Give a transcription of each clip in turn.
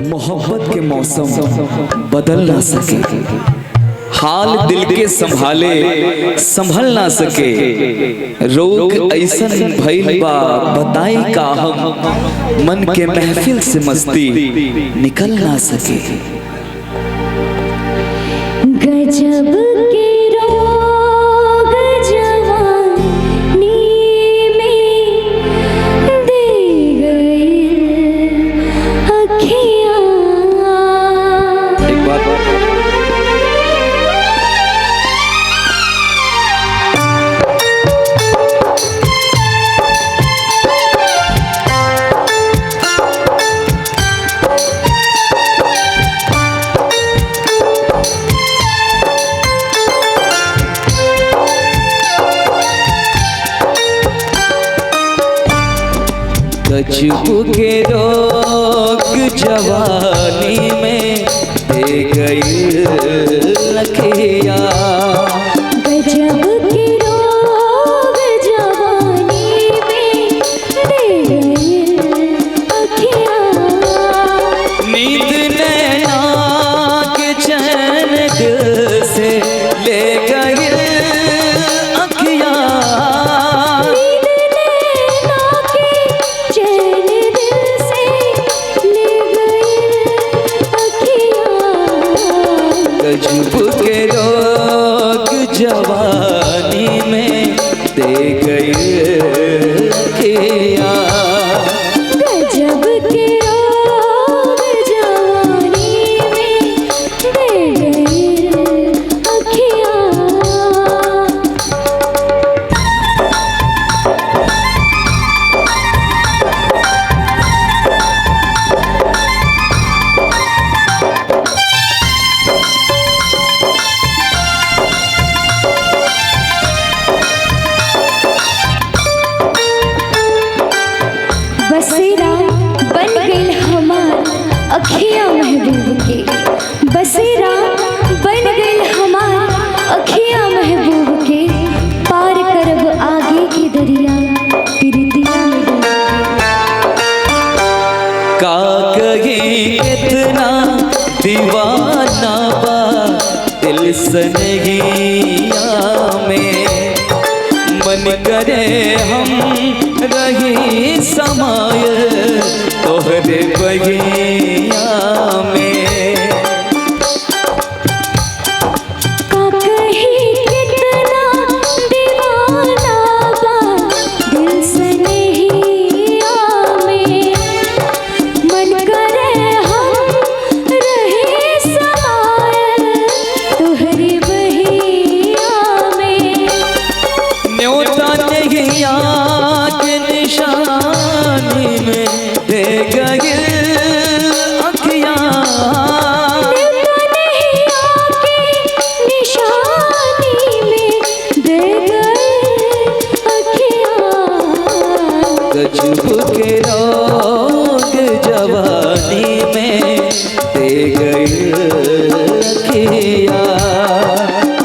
मोहब्बत के मौसम बदल ना सके, हाल दिल के संभाले संभल ना सके, रोग ऐसन भइल बा बताई का हम, मन के महफिल से मस्ती निकल ना सके। गजब के रोग जवानी में दे गई अखियाँ। एक बात गजब के रोग जवानी में दे गई लखिया। गजब के रोग जवानी में दे गई अखियाँ। नींद नैना के चैन दिल से ले गई अखियाँ। गजब के रोग जवानी में दे गई अखियाँ। गजब के रोग जवानी में दे गई अखियाँ। बसेरा बन गई हमार अखियाँ महबूब के, बसेरा बन गई हमार अखियाँ महबूब के, पार करब आगे के दरिया प्रीतिया में डूब के। का कहीं कितना दीवाना बा दिल सनगिया में, मन करे हम रही समाय तोहरे बगिया में। का कहीं कितना दीवाना बा दिल सनहिया में, मन करे हम रहे समायल तोहरे बहिया में। न्योता नहीं के निशानी में दे गई अखियाँ। न्योता नहीं के निशानी में दे गई अखियाँ। गजब के रोग जवानी में दे गई अखियाँ।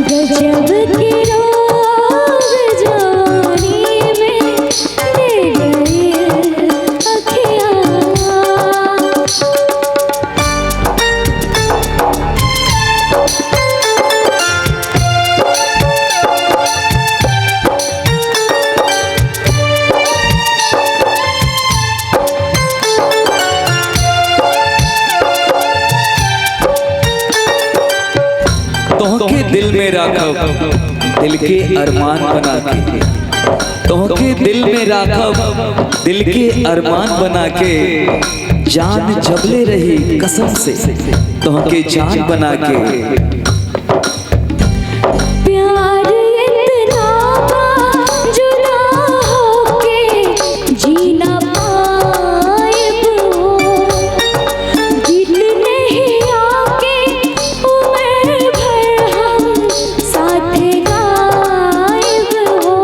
गजब के रोग जवानी में दे गई अखियाँ। तोहके दिल में राखब दिल के अरमान बना के, तोहके दिल में राखब दिल के अरमान बना के, जान जबले रही कसम से तोहके जान बना के। प्यार इतना जुदा होके जीना पाएब हो, दिल नहीं आके उम्र भर हम साथ गायब हो।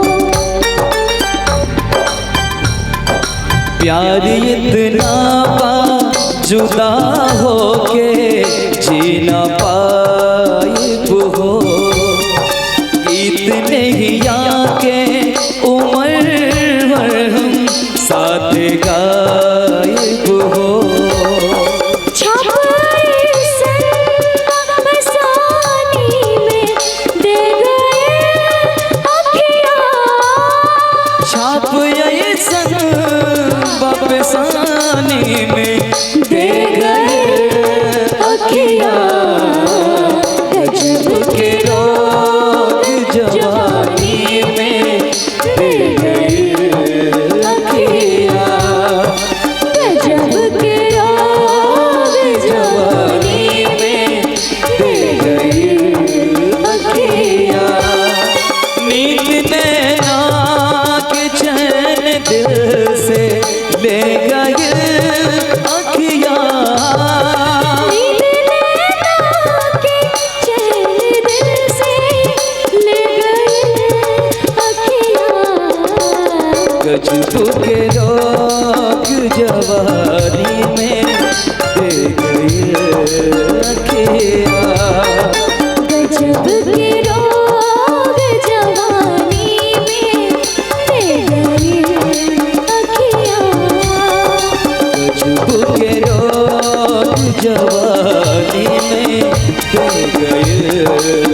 प्यार इतना जुदा होके जीना पाइब हो, इतने ही आके उम्र भर हम साथ गायब हो। छाप जवानी में दे गए अखियाँ, गजब के रोग जवानी में दे गए अखियाँ, गजब के रोग जवानी में दे गए अखियाँ। नींद नैना के चैन दिल से ले गए अखियाँ, नींद नैना के चैन दिल से ले गए अखियाँ, गजब के रोग जवानी में दे गए अखियाँ, गजब के रोग जवानी में दे गए अखियाँ, गजब के रोग जवानी में दे गए